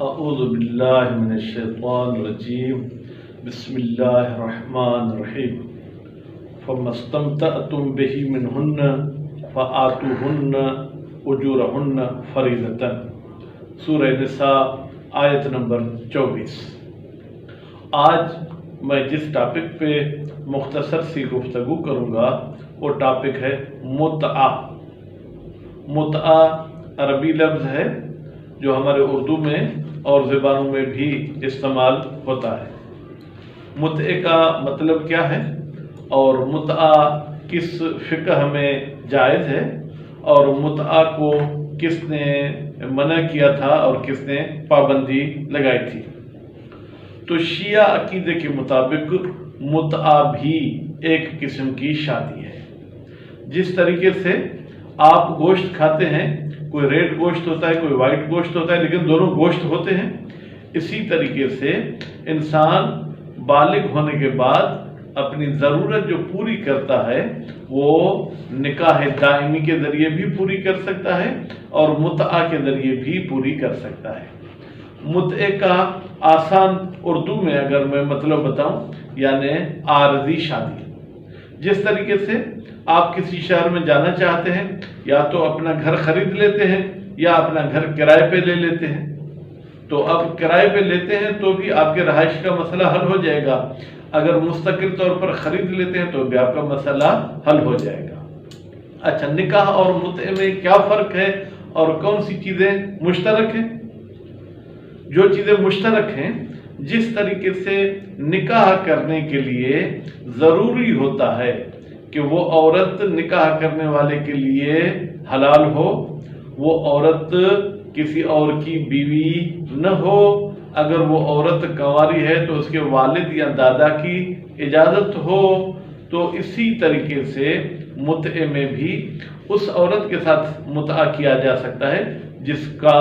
اعوذ باللہ من الشیطان الرجیم بسم اللہ الرحمن الرحیم فما استمتعتم به منہن فآتوہن اجورہن فریضۃ، سورہ نساء آیت نمبر 24۔ آج میں جس ٹاپک پہ مختصر سی گفتگو کروں گا وہ ٹاپک ہے متعہ۔ متعہ عربی لفظ ہے جو ہمارے اردو میں اور زبانوں میں بھی استعمال ہوتا ہے۔ متعے کا مطلب کیا ہے اور متعہ کس فقہ میں جائز ہے اور متعہ کو کس نے منع کیا تھا اور کس نے پابندی لگائی تھی؟ تو شیعہ عقیدے کے مطابق متعہ بھی ایک قسم کی شادی ہے۔ جس طریقے سے آپ گوشت کھاتے ہیں، کوئی ریڈ گوشت ہوتا ہے، کوئی وائٹ گوشت ہوتا ہے، لیکن دونوں گوشت ہوتے ہیں، اسی طریقے سے انسان بالغ ہونے کے بعد اپنی ضرورت جو پوری کرتا ہے وہ نکاح دائمی کے ذریعے بھی پوری کر سکتا ہے اور متعہ کے ذریعے بھی پوری کر سکتا ہے۔ متعے کا آسان اردو میں اگر میں مطلب بتاؤں یعنی عارضی شادی۔ جس طریقے سے آپ کسی شہر میں جانا چاہتے ہیں، یا تو اپنا گھر خرید لیتے ہیں یا اپنا گھر کرائے پہ لے لیتے ہیں، تو اب کرائے پہ لیتے ہیں تو بھی آپ کے رہائش کا مسئلہ حل ہو جائے گا، اگر مستقل طور پر خرید لیتے ہیں تو بھی آپ کا مسئلہ حل ہو جائے گا۔ اچھا، نکاح اور متعے میں کیا فرق ہے اور کون سی چیزیں مشترک ہیں؟ جو چیزیں مشترک ہیں، جس طریقے سے نکاح کرنے کے لیے ضروری ہوتا ہے کہ وہ عورت نکاح کرنے والے کے لیے حلال ہو، وہ عورت کسی اور کی بیوی نہ ہو، اگر وہ عورت کنواری ہے تو اس کے والد یا دادا کی اجازت ہو، تو اسی طریقے سے متعے میں بھی اس عورت کے ساتھ متعہ کیا جا سکتا ہے جس کا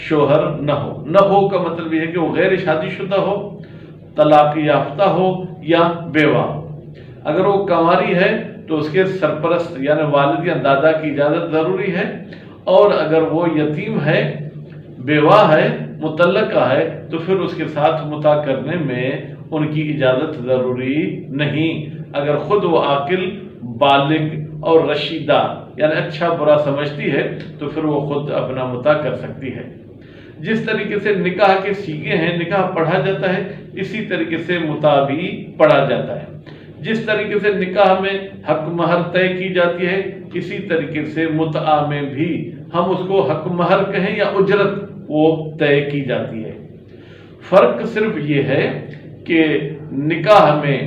شوہر نہ ہو۔ نہ ہو کا مطلب یہ ہے کہ وہ غیر شادی شدہ ہو، طلاق یافتہ ہو یا بیوہ ہو۔ اگر وہ کنواری ہے تو اس کے سرپرست یعنی والد یا دادا کی اجازت ضروری ہے، اور اگر وہ یتیم ہے، بیوہ ہے، مطلقہ ہے، تو پھر اس کے ساتھ متعہ کرنے میں ان کی اجازت ضروری نہیں۔ اگر خود وہ عاقل، بالغ اور رشیدہ یعنی اچھا برا سمجھتی ہے تو پھر وہ خود اپنا متعہ کر سکتی ہے۔ جس طریقے سے نکاح کے سیغے ہیں، نکاح پڑھا جاتا ہے، اسی طریقے سے متعہ بھی پڑھا جاتا ہے۔ جس طریقے سے نکاح میں حق مہر طے کی جاتی ہے، اسی طریقے سے متعہ میں بھی ہم اس کو حق مہر کہیں یا اجرت وہ طے کی جاتی ہے۔ فرق صرف یہ ہے کہ نکاح میں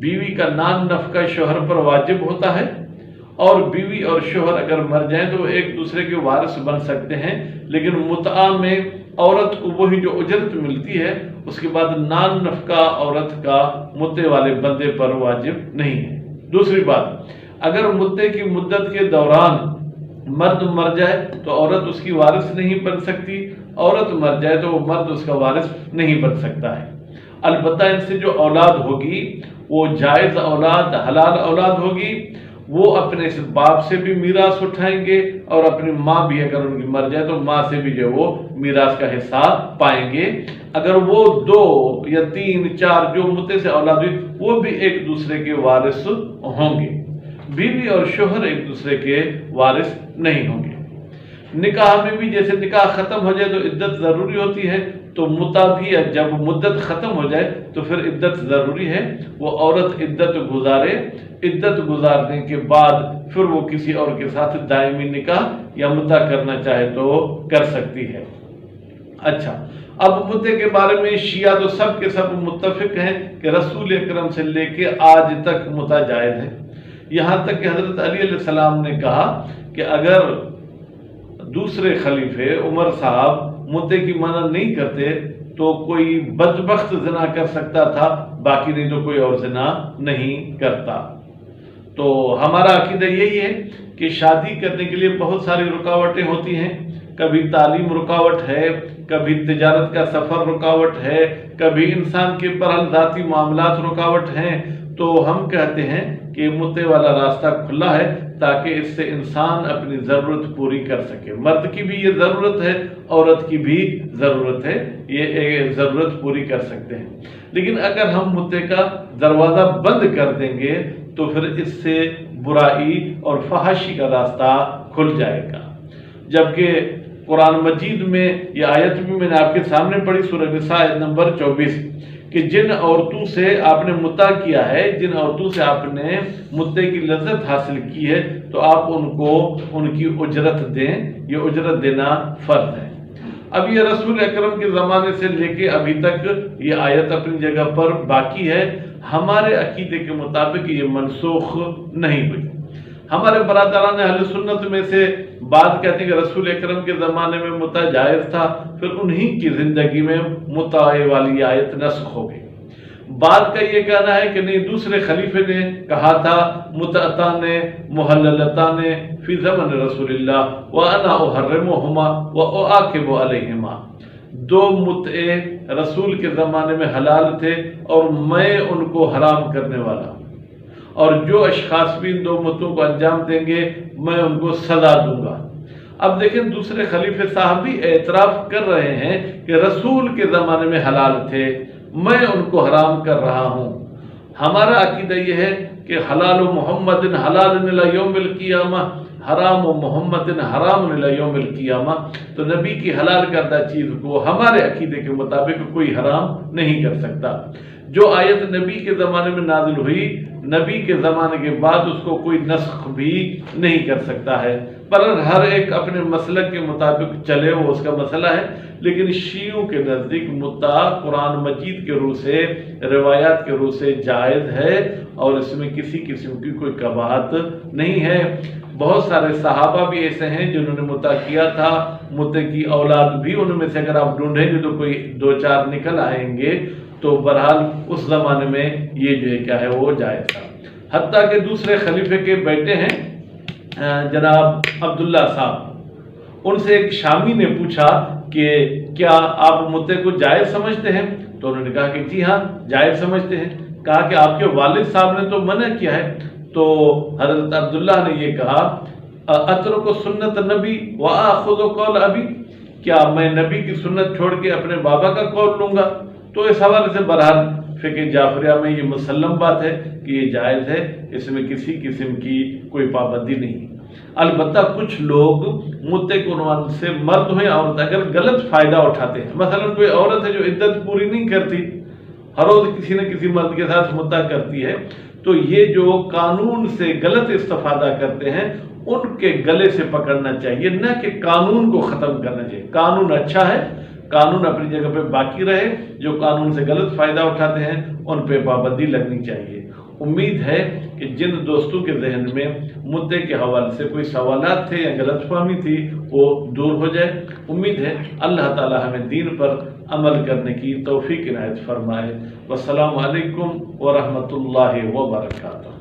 بیوی کا نان نفقہ شوہر پر واجب ہوتا ہے، اور بیوی اور شوہر اگر مر جائیں تو وہ ایک دوسرے کے وارث بن سکتے ہیں، لیکن متعہ میں عورت کو وہی جو اجرت ملتی ہے اس کے بعد نان نفقہ عورت کا متعے والے بندے پر واجب نہیں ہے۔ دوسری بات، اگر متعے کی مدت کے دوران مرد مر جائے تو عورت اس کی وارث نہیں بن سکتی، عورت مر جائے تو وہ مرد اس کا وارث نہیں بن سکتا ہے۔ البتہ ان سے جو اولاد ہوگی وہ جائز اولاد، حلال اولاد ہوگی، وہ اپنے اس باپ سے بھی میراث اٹھائیں گے، اور اپنی ماں بھی اگر ان کی مر جائے تو ماں سے بھی جو وہ میراث کا حصہ پائیں گے۔ اگر وہ 2 یا 3 4 جو متعے سے اولاد ہوئی وہ بھی ایک دوسرے کے وارث ہوں گے، بیوی اور شوہر ایک دوسرے کے وارث نہیں ہوں گے۔ نکاح میں بھی جیسے نکاح ختم ہو جائے تو عدت ضروری ہوتی ہے، تو متعہ بھی جب مدت ختم ہو جائے تو پھر عدت ضروری ہے، وہ عورت عدت گزارے، عدت گزارنے کے بعد پھر وہ کسی اور کے ساتھ دائمی نکاح یا متعہ کرنا چاہے تو کر سکتی ہے۔ اچھا، اب متعے کے بارے میں شیعہ تو سب کے سب متفق ہیں کہ رسول اکرم سے لے کے آج تک متعہ جائز ہے، یہاں تک کہ حضرت علی علیہ السلام نے کہا کہ اگر دوسرے خلیفے عمر صاحب متعے کی منع نہیں کرتے تو کوئی بدبخت زنا کر سکتا تھا، باقی نہیں تو کوئی اور زنا نہیں کرتا۔ تو ہمارا عقیدہ یہی ہے کہ شادی کرنے کے لیے بہت ساری رکاوٹیں ہوتی ہیں، کبھی تعلیم رکاوٹ ہے، کبھی تجارت کا سفر رکاوٹ ہے، کبھی انسان کے پر ذاتی معاملات رکاوٹ ہیں، تو ہم کہتے ہیں کہ متے والا راستہ کھلا ہے تاکہ اس سے انسان اپنی ضرورت پوری کر سکے. مرد کی بھی یہ ضرورت ہے، عورت کی بھی ضرورت ہے، یہ ضرورت پوری کر سکتے ہیں. لیکن اگر ہم متے کا دروازہ بند کر دیں گے تو پھر اس سے برائی اور فحاشی کا راستہ کھل جائے گا. جبکہ قرآن مجید میں یہ آیت بھی میں نے آپ کے سامنے پڑھی، سورہ نساء آیت نمبر 24، کہ جن عورتوں سے آپ نے متع کیا ہے، جن عورتوں سے آپ نے متع کی لذت حاصل کی ہے، تو آپ ان کو ان کی اجرت دیں. یہ اجرت دینا فرض ہے. اب یہ رسول اکرم کے زمانے سے لے کے ابھی تک یہ آیت اپنی جگہ پر باقی ہے. ہمارے عقیدے کے مطابق یہ منسوخ نہیں ہوئی. ہمارے برادران اہل سنت میں سے بعض کہتے ہیں کہ رسول اکرم کے زمانے میں متع جائز تھا، پھر انہی کی زندگی میں متع والی آیت نسخ ہو گئی. بعض کا یہ کہنا ہے کہ نہیں، دوسرے خلیفے نے کہا تھا متعتان محللتان فی زمن رسول اللہ وانا احرمہما واعاقب علیہما. 2 متعے رسول کے زمانے میں حلال تھے اور میں ان کو حرام کرنے والا ہوں، اور جو اشخاص بھی ان 2 متعوں کو انجام دیں گے میں ان کو سزا دوں گا. اب دیکھیں دوسرے خلیفے صاحب بھی اعتراف کر رہے ہیں کہ رسول کے زمانے میں حلال تھے، میں ان کو حرام کر رہا ہوں. ہمارا عقیدہ یہ ہے کہ حلال محمد حلال الی یوم القیامہ، حرام محمد حرام الی یوم القیامہ. تو نبی کی حلال کردہ چیز کو ہمارے عقیدے کے مطابق کوئی حرام نہیں کر سکتا. جو آیت نبی کے زمانے میں نازل ہوئی، نبی کے زمانے کے بعد اس کو کوئی نسخ بھی نہیں کر سکتا ہے. پر ہر ایک اپنے مسلک کے مطابق چلے، وہ اس کا مسئلہ ہے. لیکن شیعوں کے نزدیک متع قرآن مجید کے روح سے، روایات کے روح سے جائز ہے، اور اس میں کسی قسم کی کوئی قباحت نہیں ہے. بہت سارے صحابہ بھی ایسے ہیں جنہوں نے متع کیا تھا. متع کی اولاد بھی ان میں سے اگر آپ ڈھونڈیں گے تو کوئی 2-4 نکل آئیں گے. تو بہرحال اس زمانے میں یہ جو ہے کیا ہے وہ جائز تھا. حتیٰ کہ دوسرے خلیفے کے بیٹے ہیں جناب عبداللہ صاحب، ان سے ایک شامی نے پوچھا کہ کیا آپ متع کو جائز سمجھتے ہیں؟ تو انہوں نے کہا کہ جی ہاں جائز سمجھتے ہیں. کہا کہ آپ کے والد صاحب نے تو منع کیا ہے. تو حضرت عبداللہ نے یہ کہا اترک سنت نبی وآخذ قول ابی، کیا میں نبی کی سنت چھوڑ کے اپنے بابا کا قول لوں گا؟ تو اس حوالے سے بہرحال فقہ جعفریہ میں یہ مسلم بات ہے کہ یہ جائز ہے، اس میں کسی قسم کی کوئی پابندی نہیں. البتہ کچھ لوگ متع کے عنوان سے مرد ہو یا عورت اگر غلط فائدہ اٹھاتے ہیں، مثلا کوئی عورت ہے جو عدت پوری نہیں کرتی، ہر روز کسی نہ کسی مرد کے ساتھ متع کرتی ہے، تو یہ جو قانون سے غلط استفادہ کرتے ہیں ان کے گلے سے پکڑنا چاہیے، نہ کہ قانون کو ختم کرنا چاہیے. قانون اچھا ہے، قانون اپنی جگہ پہ باقی رہے. جو قانون سے غلط فائدہ اٹھاتے ہیں ان پہ پابندی لگنی چاہیے. امید ہے کہ جن دوستوں کے ذہن میں متع کے حوالے سے کوئی سوالات تھے یا غلط فہمی تھی وہ دور ہو جائے. امید ہے اللہ تعالی ہمیں دین پر عمل کرنے کی توفیق عنایت فرمائے. والسلام علیکم ورحمۃ اللہ وبرکاتہ.